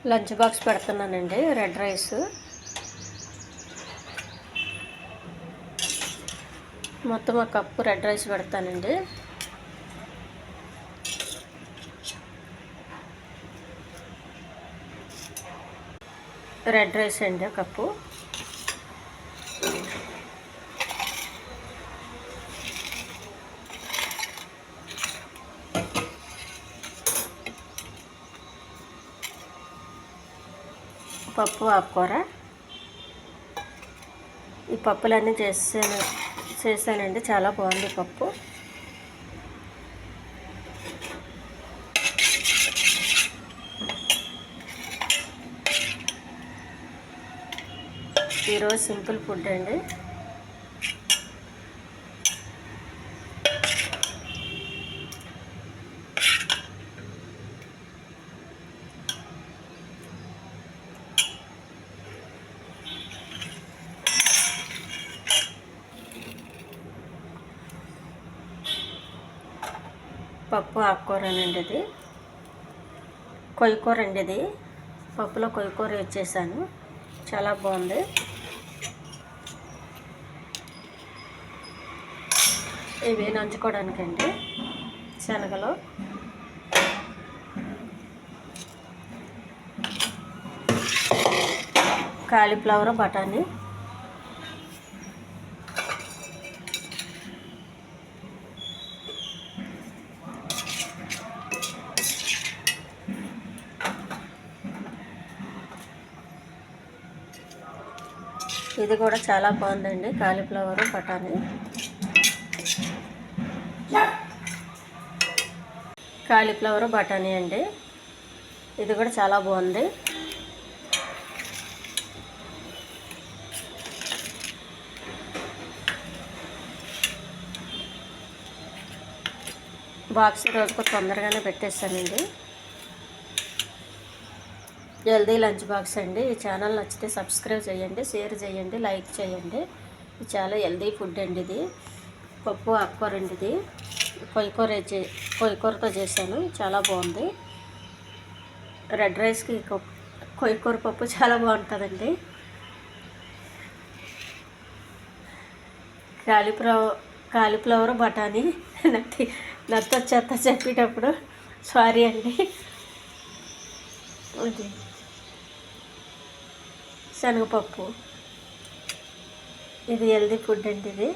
Lunch box పెడుతున్నానండి. Red rice మొత్తం ఒక కప్పు రెడ్ రైస్ పెడతానండి. రెడ్ రైస్ అండి ఒక కప్పు. పప్పు ఆకుకూర. ఈ పప్పులన్నీ చేశానండి. చాలా బాగుంది పప్పు. ఈరోజు సింపుల్ ఫుడ్ అండి. పప్పు ఆకుకూరనండి. ఇది కొయ్యకూర అండి. ఇది పప్పులో కొయ్యకూర వేసేసాను. చాలా బాగుంది. ఇవి నంచుకోవడానికండి. శనగలు, కాలీఫ్లవర్, బఠానీ, ఇది కూడా చాలా బాగుందండి. కాలీఫ్లవర్, బఠానీ. కాలీఫ్లవర్, బఠానీ అండి. ఇది కూడా చాలా బాగుంది. బాక్స్ రోజుకు తొందరగానే పెట్టేస్తానండి. హెల్దీ లంచ్ బాక్స్ అండి. ఈ ఛానల్ నచ్చితే సబ్స్క్రైబ్ చేయండి, షేర్ చేయండి, లైక్ చేయండి. ఇది చాలా హెల్దీ ఫుడ్ అండి. ఇది పప్పు ఆకుకూర అండి. ఇది కొయ్యకూరతో చేశాను. చాలా బాగుంది. రెడ్ రైస్కి కొయ్యకూర పప్పు చాలా బాగుంటుందండి. కాలీఫ్లవర్, బఠానీ. నచ్చొచ్చేస్తా చెప్పేటప్పుడు సారీ అండి. అది శనగపప్పు. ఇది హెల్దీ ఫుడ్ అండి. ఇది